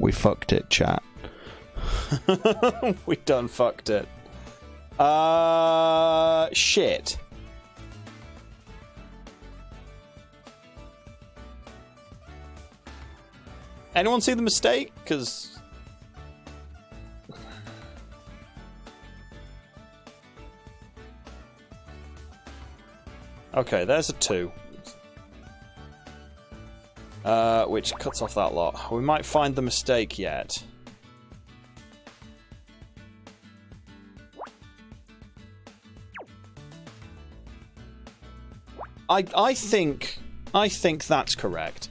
We fucked it, chat. We done fucked it. Shit. Anyone see the mistake? Because... Okay, there's a 2. Which cuts off that lot. We might find the mistake yet. I think that's correct.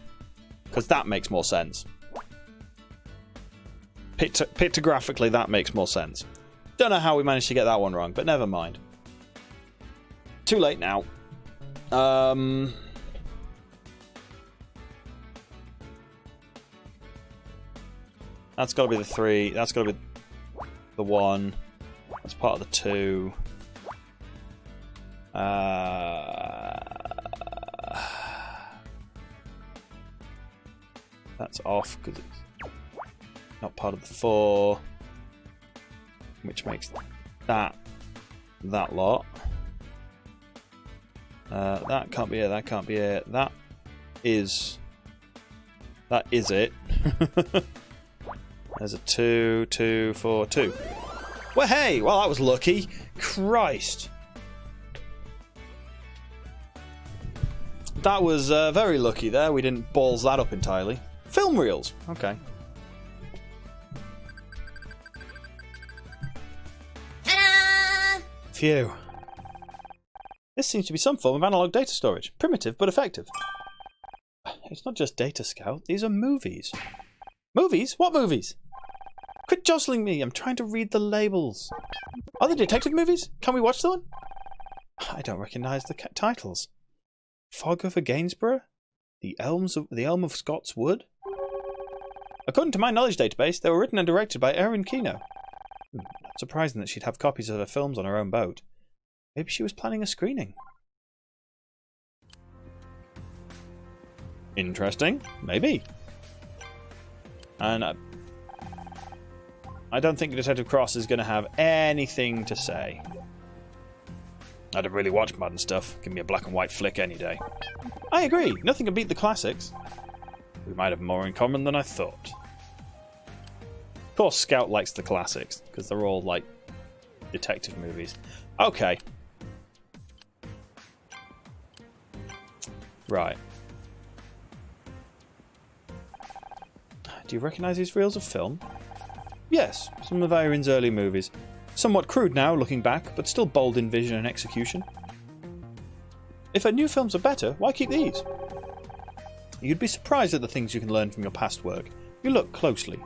Because that makes more sense. Pictographically, that makes more sense. Don't know how we managed to get that one wrong, but never mind. Too late now. That's got to be the 3. That's got to be the 1. That's part of the 2. That's off because it's not part of the 4, which makes that lot. That can't be it. That can't be it. That is it. There's a 2, 2, 4, 2. Well, hey! Well, that was lucky. Christ. That was very lucky there. We didn't balls that up entirely. Film reels. Okay. Ta-da! Phew. This seems to be some form of analog data storage. Primitive, but effective. It's not just Data Scout. These are movies. Movies? What movies? Quit jostling me. I'm trying to read the labels. Are they detective movies? Can we watch the one? I don't recognise the titles. Fog over Gainsborough? The Elm of Scots Wood? According to my knowledge database, they were written and directed by Erin Keno. Not surprising that she'd have copies of her films on her own boat. Maybe she was planning a screening. Interesting. Maybe. And I don't think Detective Cross is going to have anything to say. I don't really watch modern stuff. Give me a black and white flick any day. I agree. Nothing can beat the classics. We might have more in common than I thought. Of course, Scout likes the classics, because they're all, like, detective movies. Okay. Right. Do you recognise these reels of film? Yes, some of Iron's early movies. Somewhat crude now, looking back, but still bold in vision and execution. If her new films are better, why keep these? You'd be surprised at the things you can learn from your past work. You look closely.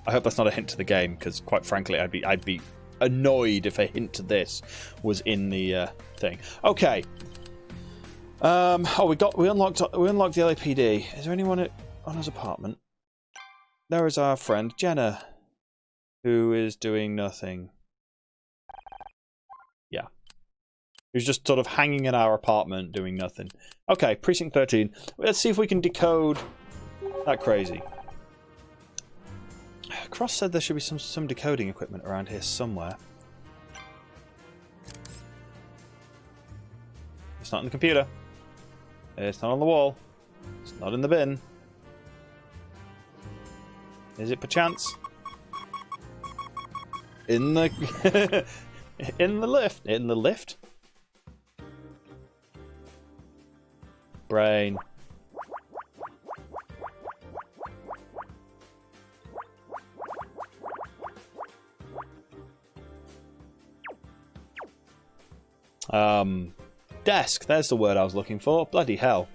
I hope that's not a hint to the game, because quite frankly, I'd be annoyed if a hint to this was in the thing. Okay. We unlocked the LAPD. Is there anyone on his apartment? There is our friend Jenna, who is doing nothing. Yeah. Who's just sort of hanging in our apartment doing nothing. Okay, Precinct 13. Let's see if we can decode that crazy. Cross said there should be some decoding equipment around here somewhere. It's not in the computer. It's not on the wall. It's not in the bin. Is it perchance? In the... in the lift. In the lift? Brain. Desk. There's the word I was looking for. Bloody hell.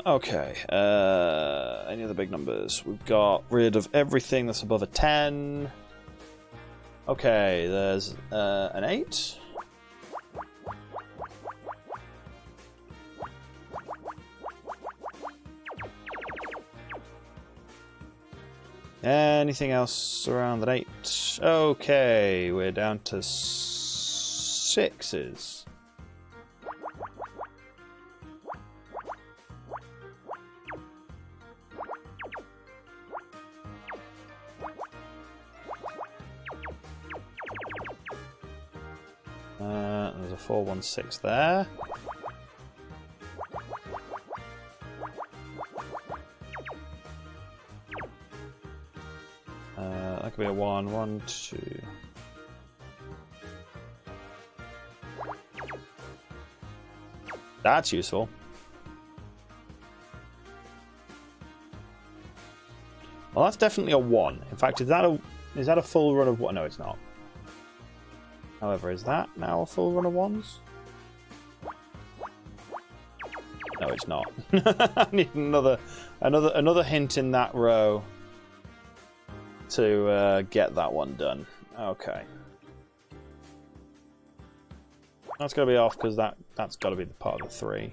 Okay. Any other big numbers? We've got rid of everything that's above a 10. Okay, there's an 8. Anything else around that 8? Okay, we're down to 6s. There's a 416 there. That could be a 1, 1, 2. That's useful. Well, that's definitely a 1. In fact, is that a full run of 1? No, it's not. However, is that now a full run of 1s? No, it's not. I need another hint in that row to get that one done. Okay. That's got to be off because that's got to be the part of the 3.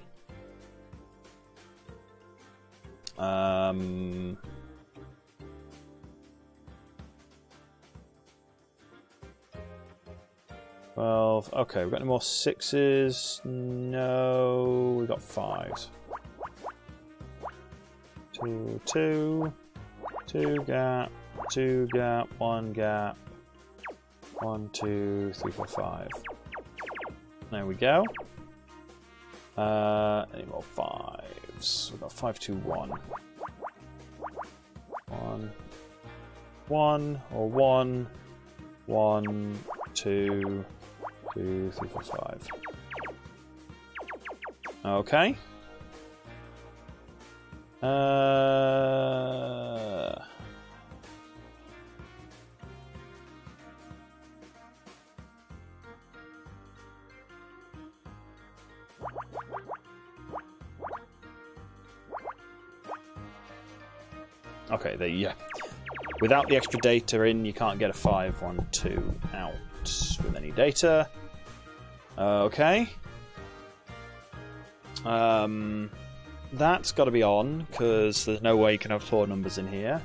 Well, okay, we've got any more 6s? No, we've got 5s. 2, 2, 2 gap, 2 gap, 1 gap, 1, 2, 3, 4, 5. There we go. Any more 5s? We've got 5, 2, 1. 1, 1, or 1, 1, 2, 2, 3, 4, 5. Okay. Okay, there you go. Without the extra data in, you can't get a 5, 1, 2 out with any data. Okay. That's got to be on, because there's no way you can have 4 numbers in here.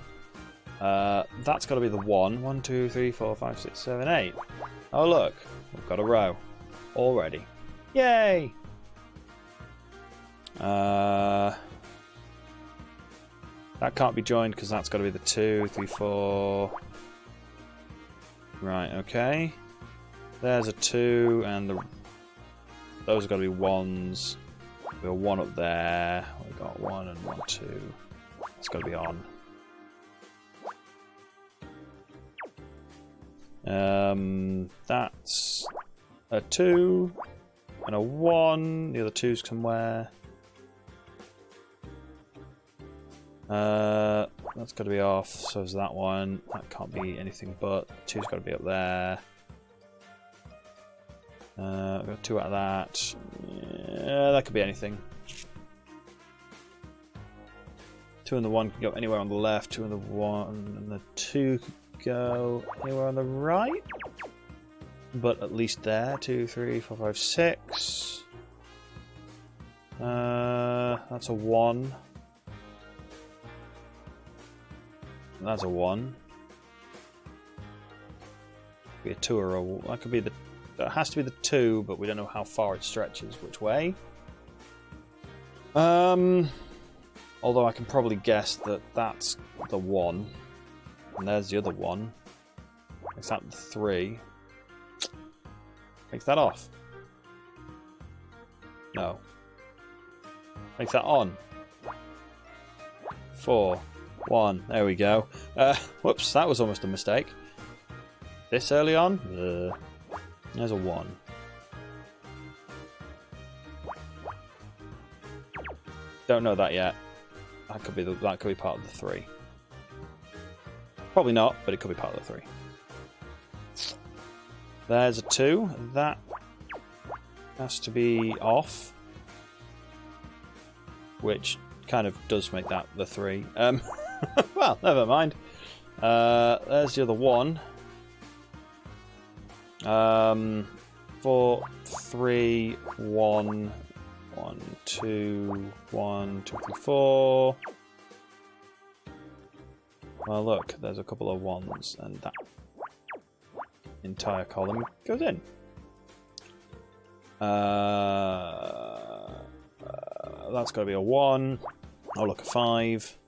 That's got to be the 1. 1, 2, 3, 4, 5, 6, 7, 8. Oh, look. We've got a row already. Yay! That can't be joined, because that's got to be the 2, 3, 4... Right, okay. There's a 2, and those have got to be 1s. We've got 1 up there. We've got 1 and 1, 2. It's got to be on. That's a 2 and a 1. The other 2's somewhere. That's got to be off. So is that one. That can't be anything but. 2's got to be up there. We've got 2 out of that. Yeah, that could be anything. 2 and the 1 can go anywhere on the left. 2 and the 1 and the 2 could go anywhere on the right. But at least there. 2, 3, 4, 5, 6. That's a 1. That's a 1. Be a 2 or a... That could be the... That has to be the 2, but we don't know how far it stretches, which way. Although I can probably guess that that's the 1. And there's the other 1. Makes that the 3. Makes that off. No. Makes that on. 4, 1. There we go. Whoops, that was almost a mistake. This early on? There's a 1. Don't know that yet. That could be part of the 3. Probably not, but it could be part of the 3. There's a 2. That has to be off, which kind of does make that the 3. Well, never mind. There's the other 1. 4, 3, 1, 1, 2, 1, 2, 3, 4. Well, look, there's a couple of ones, and that entire column goes in. That's got to be a 1. Oh, look, a 5.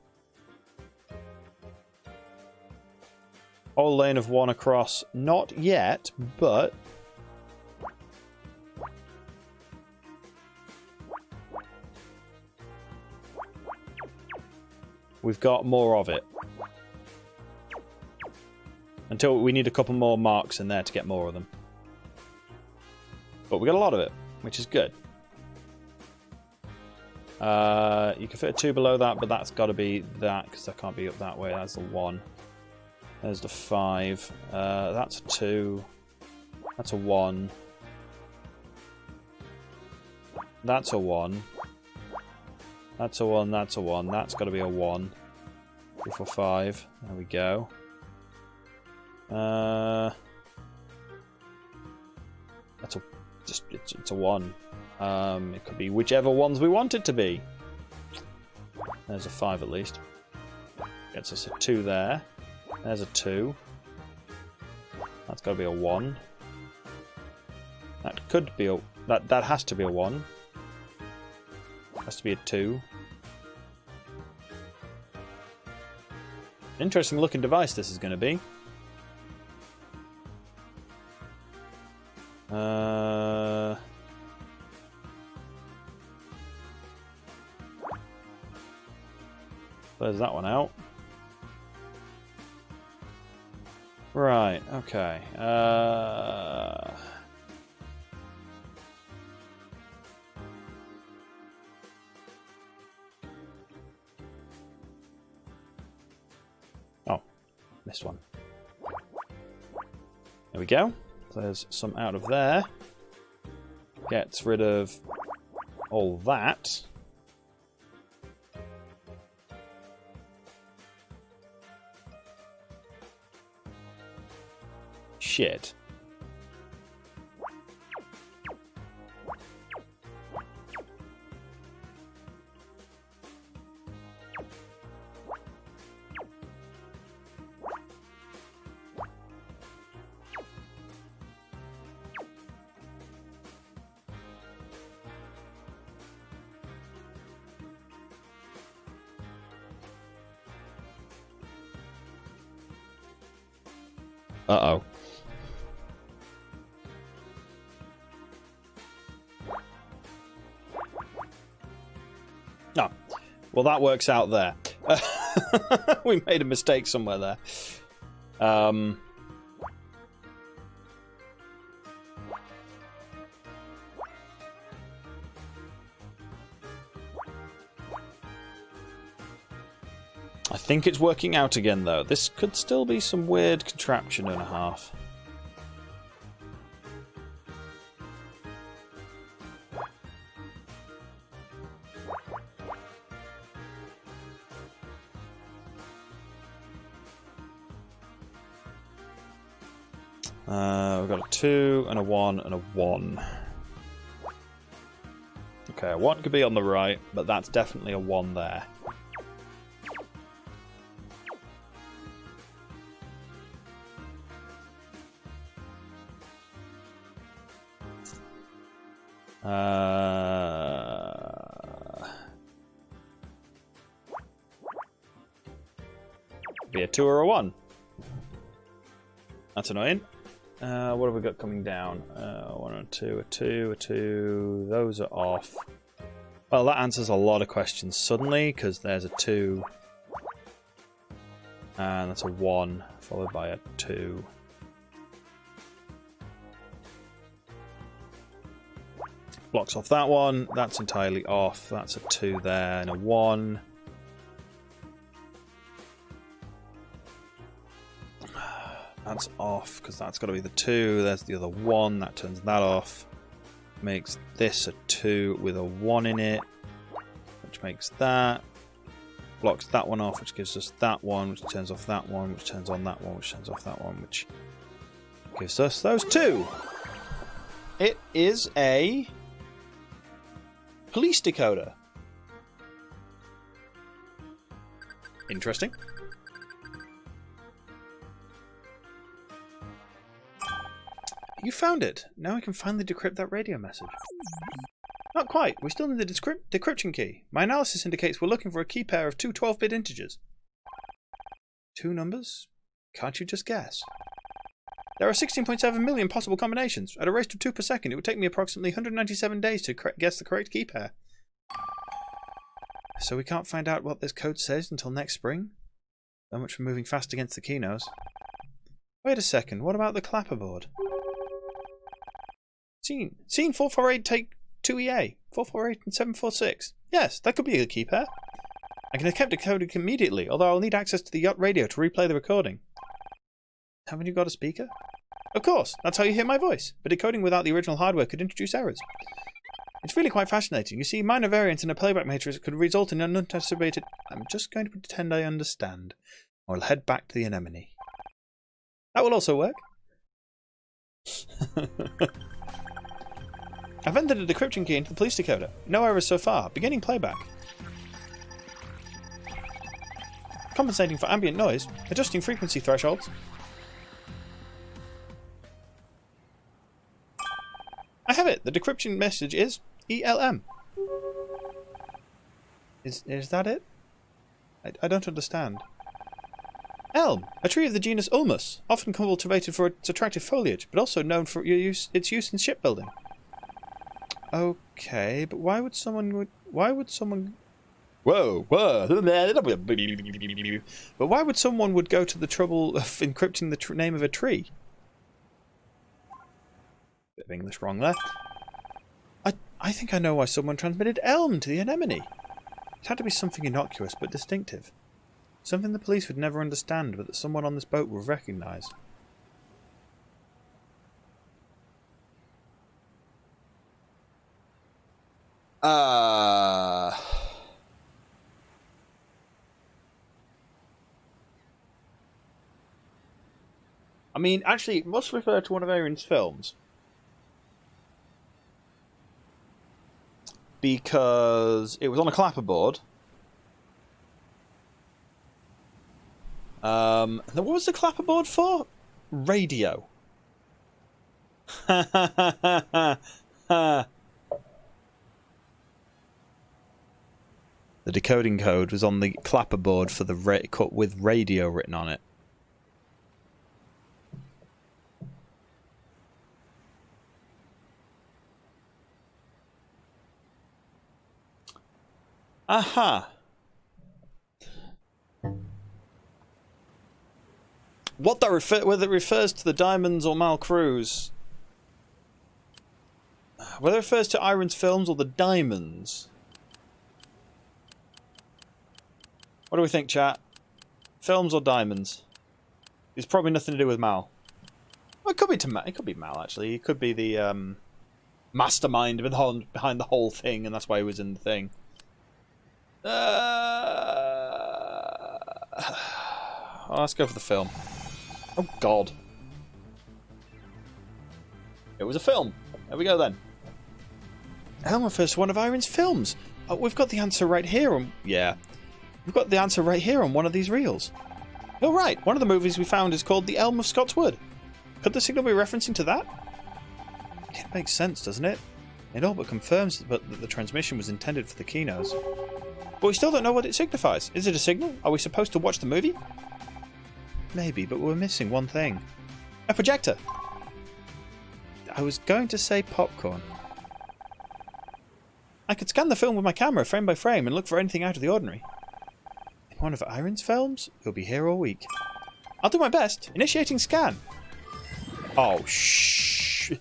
Whole lane of 1 across. Not yet, but... we've got more of it. Until we need a couple more marks in there to get more of them. But we got a lot of it, which is good. You can fit a 2 below that, but that's got to be that, because that can't be up that way. That's the 1. There's the 5. That's a 2. That's a 1. That's a 1. That's a 1, that's a 1. That's got to be a 1. 3, 4, 5. There we go. That's a... it's a 1. It could be whichever ones we want it to be. There's a 5 at least. Gets us a 2 there. There's a 2. That's got to be a 1. That could be a... That has to be a 1. Has to be a 2. Interesting looking device this is going to be. There's that one out. Right, okay. Oh, missed one. There we go. There's some out of there. Gets rid of all that. Shit. Uh-oh. Oh. Well, that works out there. We made a mistake somewhere there. I think it's working out again, though. This could still be some weird contraption and a half. We've got a 2 and a 1 and a 1. Okay, a 1 could be on the right, but that's definitely a 1 there. Be a 2 or a 1. That's annoying. What have we got coming down? 1 and 2, a 2, a 2. Those are off. Well, that answers a lot of questions suddenly, because there's a 2. And that's a 1, followed by a 2. Blocks off that one. That's entirely off. That's a 2 there and a 1. That's off, because that's got to be the 2. There's the other 1. That turns that off. Makes this a 2 with a 1 in it, which makes that. Blocks that one off, which gives us that one, which turns off that one, which turns on that one, which turns off that one, which gives us those 2. It is a police decoder. You found it. Now we can finally decrypt that radio message. Not quite. We still need the decryption key. My analysis indicates we're looking for a key pair of two 12-bit integers. Two numbers? Can't you just guess? There are 16.7 million possible combinations. At a rate of 2 per second, it would take me approximately 197 days to guess the correct key pair. So we can't find out what this code says until next spring? So much for moving fast against the keynotes. Wait a second, what about the clapperboard? Scene 448 take 2EA, 448 and 746. Yes, that could be a key pair. I can attempt decoding immediately, although I'll need access to the yacht radio to replay the recording. Haven't you got a speaker? Of course, that's how you hear my voice, but decoding without the original hardware could introduce errors. It's really quite fascinating. You see, minor variants in a playback matrix could result in unanticipated... I'm just going to pretend I understand. I'll head back to the anemone. That will also work. I've entered a decryption key into the police decoder. No errors so far. Beginning playback. Compensating for ambient noise. Adjusting frequency thresholds. I have it. The decryption message is ELM. Is that it? I don't understand. Elm, a tree of the genus Ulmus, often cultivated for its attractive foliage, but also known for its use in shipbuilding. Okay, but why would someone... Whoa, whoa. But why would someone go to the trouble of encrypting the name of a tree? Bit of English wrong there. I think I know why someone transmitted Elm to the anemone. It had to be something innocuous but distinctive. Something the police would never understand, but that someone on this boat would recognise. I mean, actually, it must refer to one of Aaron's films. Because it was on a clapperboard. What was the clapperboard for? Radio. The decoding code was on the clapperboard for the cut with radio written on it. Aha. Whether it refers to the diamonds or Mal Cruz. Whether it refers to Iron's films or the diamonds. What do we think, chat? Films or diamonds? It's probably nothing to do with Mal. Well, it could be it could be Mal, actually. It could be the mastermind behind the whole thing, and that's why he was in the thing. Let's go for the film. Oh God! It was a film. There we go then. Elm refers to one of Iron's films. Oh, we've got the answer right here. We've got the answer right here on one of these reels. Oh right, one of the movies we found is called The Elm of Scots Wood. Could the signal be referencing to that? It makes sense, doesn't it? It all but confirms that the transmission was intended for the keynotes. But we still don't know what it signifies. Is it a signal? Are we supposed to watch the movie? Maybe, but we're missing one thing. A projector! I was going to say popcorn. I could scan the film with my camera frame by frame and look for anything out of the ordinary. In one of Iron's films? You'll be here all week. I'll do my best. Initiating scan. Oh, shh. I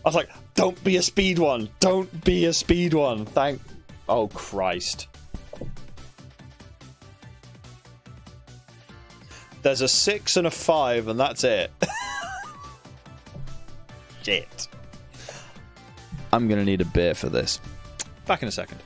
was like, don't be a speed one. Don't be a speed one. Oh, Christ. There's a 6 and a 5, and that's it. Shit. I'm going to need a beer for this. Back in a second.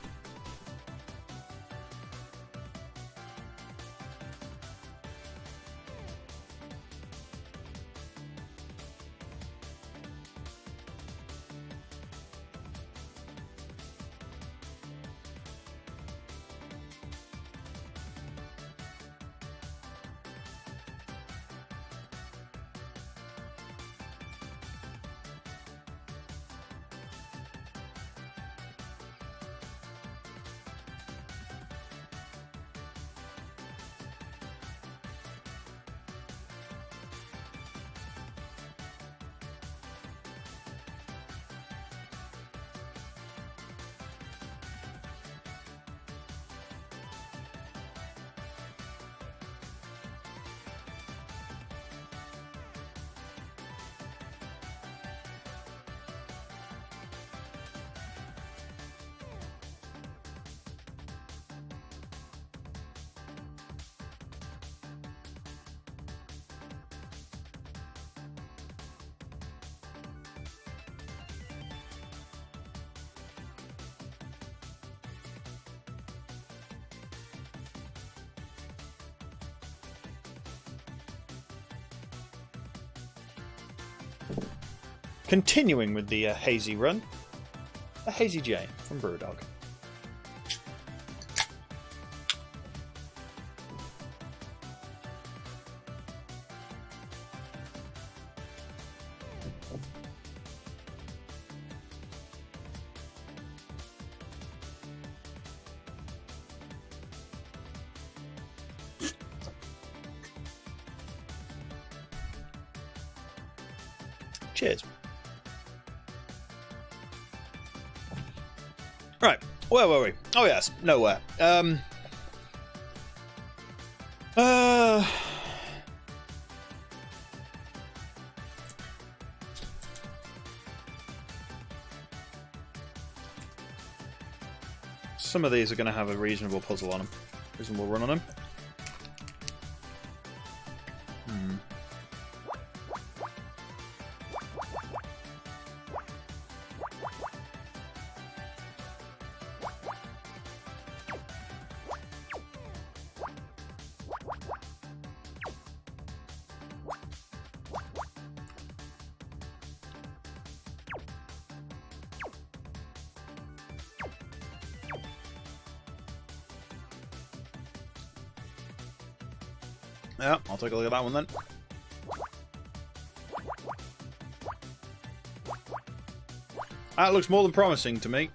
Continuing with the hazy run, a Hazy J from Brewdog. Cheers. Right, where were we? Oh yes, nowhere. Some of these are going to have a reasonable puzzle on them, reasonable run on them. Yeah, I'll take a look at that one then. That looks more than promising to me.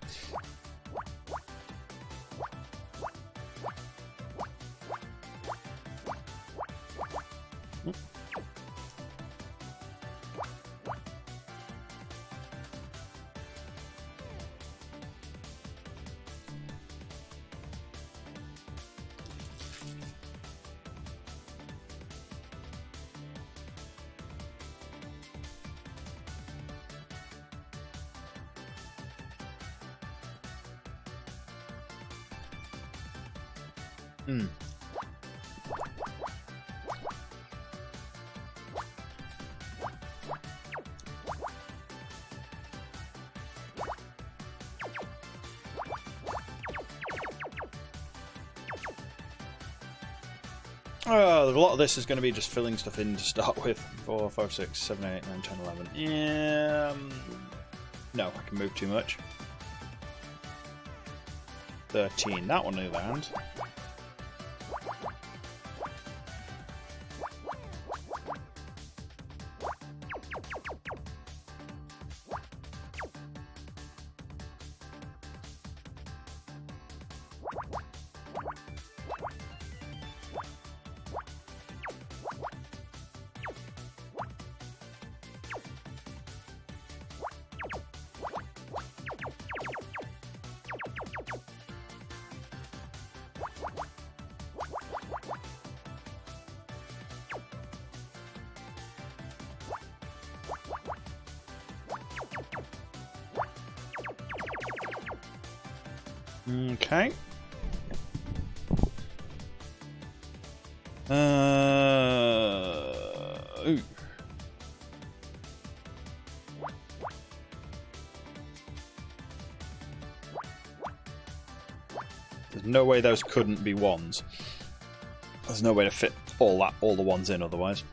A lot of this is going to be just filling stuff in to start with. 4, 5, 6, 7, 8, 9, 10, 11. Yeah, no, I can move too much. 13, that one will land. Okay. Ooh. There's no way those couldn't be ones. There's no way to fit all the ones in otherwise.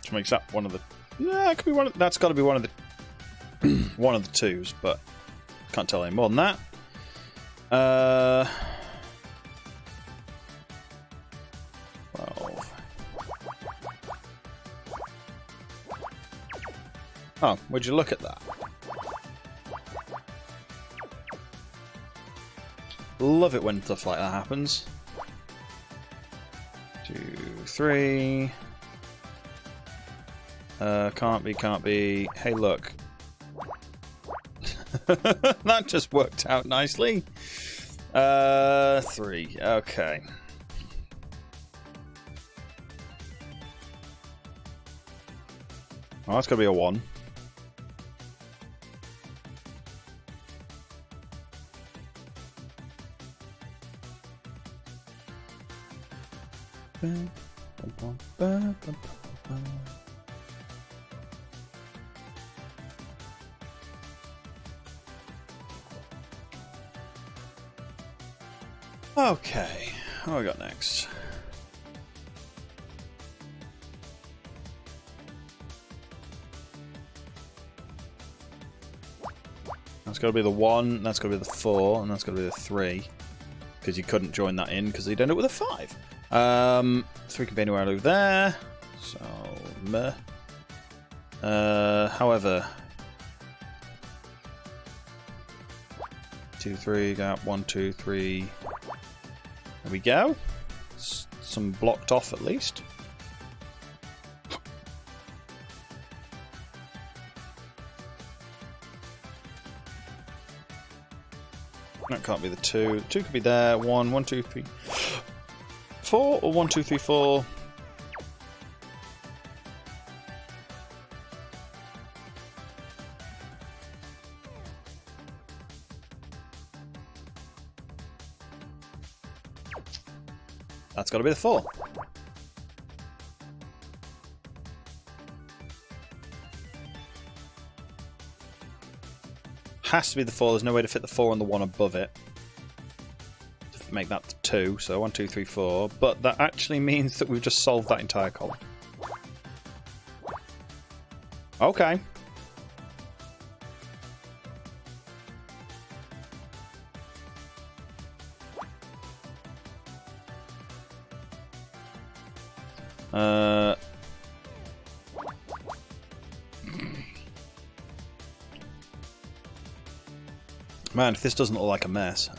Which makes that one of the. Nah, it could be one. That's got to be one of the one of the twos, but can't tell any more than that. 12. Oh, would you look at that? Love it when stuff like that happens. 2, 3. Can't be. Hey, look. That just worked out nicely. 3. Okay. Oh, that's got to be a 1. Okay, what we got next? That's got to be the 1, that's got to be the 4, and that's got to be the 3. Because you couldn't join that in because you'd end up with a 5. 3 can be anywhere over there. So, meh. However, 2, 3, gap, 1, 2, 3. There we go. Some blocked off at least. That can't be the 2. 2 could be there. 1, 1, 2, 3, 4, or 1, 2, 3, 4. That's got to be the 4. Has to be the 4. There's no way to fit the 4 and the 1 above it to make that the 2. So 1, 2, 3, 4. But that actually means that we've just solved that entire column. Okay. Man, if this doesn't look like a mess.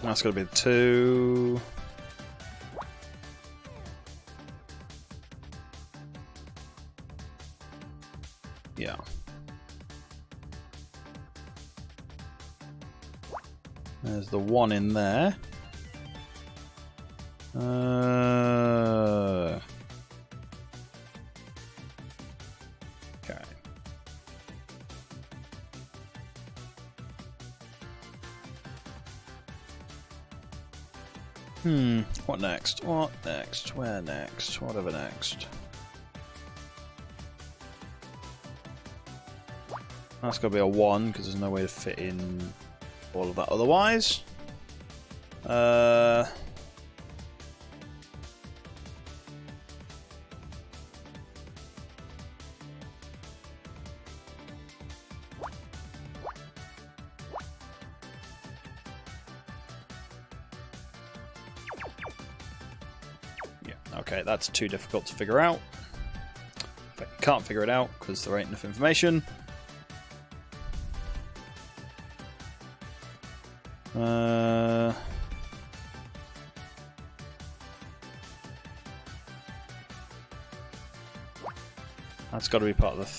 That's got to be the 2. Yeah. There's the 1 in there. Okay. What next? What next? Where next? Whatever next. That's got to be a 1 because there's no way to fit in all of that otherwise. Okay, that's too difficult to figure out. In fact, you can't figure it out because there ain't enough information. That's got to be part of the